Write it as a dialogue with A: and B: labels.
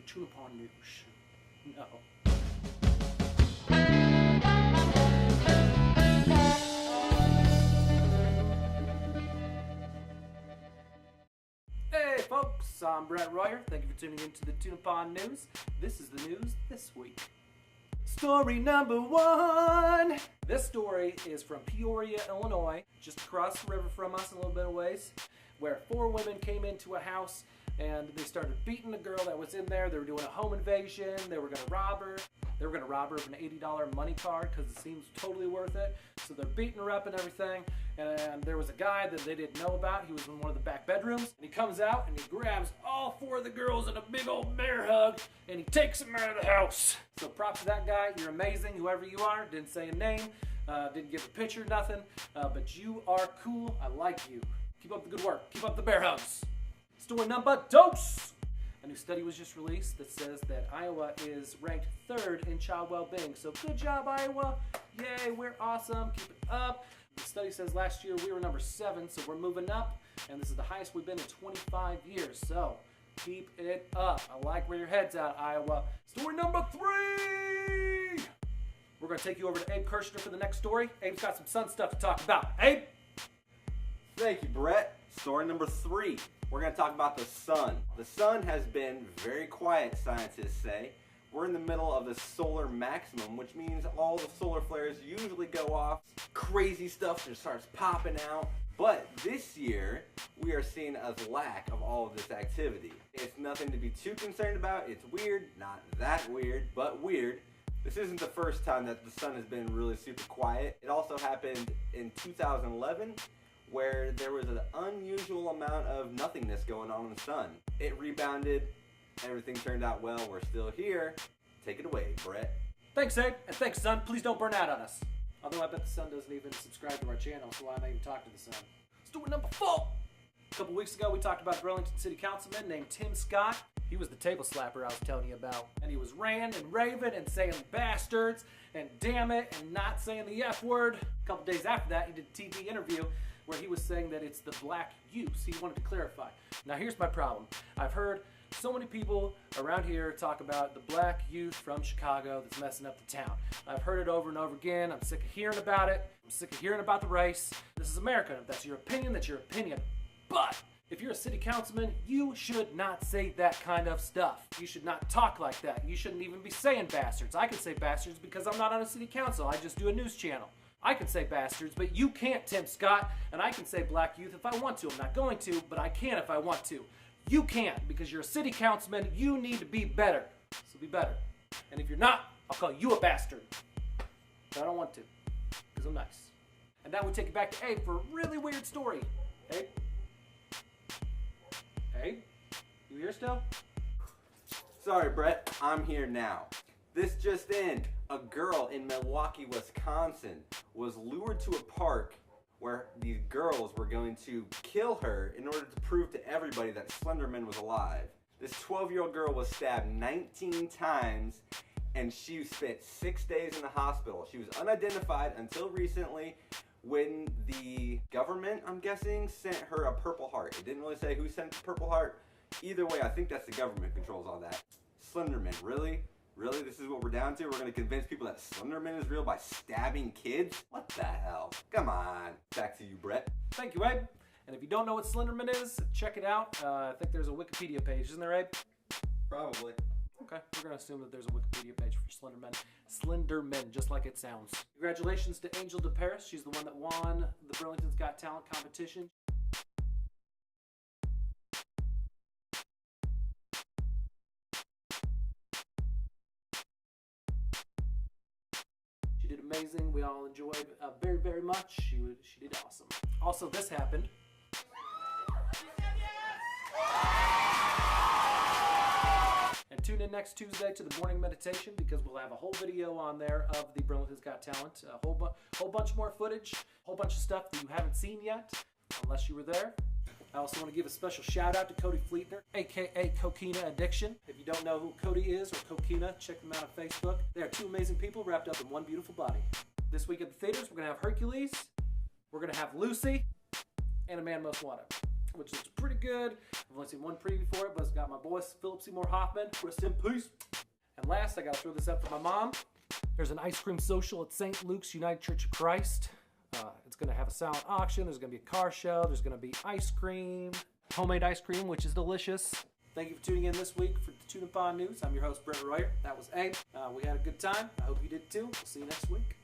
A: Tuna Pond News. No. Hey folks, I'm Brett Royer. Thank you for tuning in to the Tuna Pond News. This is the news this week. Story number one. This story is from Peoria, Illinois, just across the river from us a little bit of ways, where 4 women came into a house and they started beating the girl that was in there. They were doing a home invasion. They were going to rob her. They were going to rob her of an $80 money card because it seems totally worth it. So they're beating her up and everything. And there was a guy that they didn't know about. He was in one of the back bedrooms. And he comes out and he grabs all 4 of the girls in a big old bear hug. And he takes them out of the house. So props to that guy. You're amazing, whoever you are. Didn't say a name. Didn't give a picture, nothing. But you are cool. I like you. Keep up the good work. Keep up the bear hugs. Story number 2. A new study was just released that says that Iowa is ranked 3rd in child well-being. So good job, Iowa. Yay, we're awesome. Keep it up. The study says last year we were number 7, so we're moving up. And this is the highest we've been in 25 years. So keep it up. I like where your head's at, Iowa. Story number 3. We're going to take you over to Abe Kirshner for the next story. Abe's got some sun stuff to talk about. Abe?
B: Thank you, Brett. Story number 3. We're going to talk about the sun. The sun has been very quiet, scientists say. We're in the middle of the solar maximum, which means all the solar flares usually go off. Crazy stuff just starts popping out. But this year, we are seeing a lack of all of this activity. It's nothing to be too concerned about. It's weird, not that weird, but weird. This isn't the first time that the sun has been really super quiet. It also happened in 2011. Where there was an unusual amount of nothingness going on in the sun. It rebounded, everything turned out well, we're still here. Take it away, Brett.
A: Thanks, Abe, and thanks, sun. Please don't burn out on us. Although I bet the sun doesn't even subscribe to our channel, so why not even talk to the sun? Story number 4. A couple weeks ago, we talked about a Burlington City Councilman named Tim Scott. He was the table slapper I was telling you about. And he was ranting and raving and saying bastards and damn it and not saying the F word. A couple days after that, he did a TV interview where he was saying that it's the black use. He wanted to clarify. Now here's my problem. I've heard so many people around here talk about the black youth from Chicago that's messing up the town. I've heard it over and over again. I'm sick of hearing about it. I'm sick of hearing about the race. This is America. If that's your opinion, that's your opinion. But if you're a city councilman, you should not say that kind of stuff. You should not talk like that. You shouldn't even be saying bastards. I can say bastards because I'm not on a city council. I just do a news channel. I can say bastards, but you can't, Tim Scott, and I can say black youth if I want to. I'm not going to, but I can if I want to. You can't, because you're a city councilman. You need to be better. So be better. And if you're not, I'll call you a bastard. But I don't want to, because I'm nice. And now we take it back to Abe for a really weird story. Abe? Abe? You here still?
B: Sorry, Brett. I'm here now. This just in. A girl in Milwaukee, Wisconsin was lured to a park where these girls were going to kill her in order to prove to everybody that Slinderman was alive. This 12-year-old girl was stabbed 19 times and she spent 6 days in the hospital. She was unidentified until recently when the government, I'm guessing, sent her a Purple Heart. It didn't really say who sent the Purple Heart. Either way, I think that's the government controls all that. Slinderman, really? Really? This is what we're down to? We're going to convince people that Slenderman is real by stabbing kids? What the hell? Come on. Back to you, Brett.
A: Thank you, Abe. And if you don't know what Slenderman is, check it out. I think there's a Wikipedia page. Isn't there, Abe?
B: Probably.
A: Okay, we're going to assume that there's a Wikipedia page for Slenderman. Slenderman, just like it sounds. Congratulations to Angel de Paris. She's the one that won the Burlington's Got Talent competition. She did amazing. We all enjoyed very, very much. She did awesome. Also, this happened. And tune in next Tuesday to the morning meditation because we'll have a whole video on there of the Burlington's Got Talent. A whole bunch more footage, a whole bunch of stuff that you haven't seen yet, unless you were there. I also want to give a special shout out to Cody Fleetner, aka Coquina Addiction. If you don't know who Cody is or Coquina, check them out on Facebook. They are 2 amazing people wrapped up in one beautiful body. This week at the theaters, we're going to have Hercules, we're going to have Lucy, and A Man Most Wanted. which looks pretty good. I've only seen one preview for it, but it's got my boy Philip Seymour Hoffman. Rest in peace. And last, I gotta throw this up for my mom. There's an ice cream social at St. Luke's United Church of Christ. It's gonna have a silent auction. There's gonna be a car show. There's gonna be ice cream, homemade ice cream, which is delicious. Thank you for tuning in this week for the Tuna Pond News. I'm your host, Brett Royer. That was Egg. We had a good time. I hope you did too. We'll see you next week.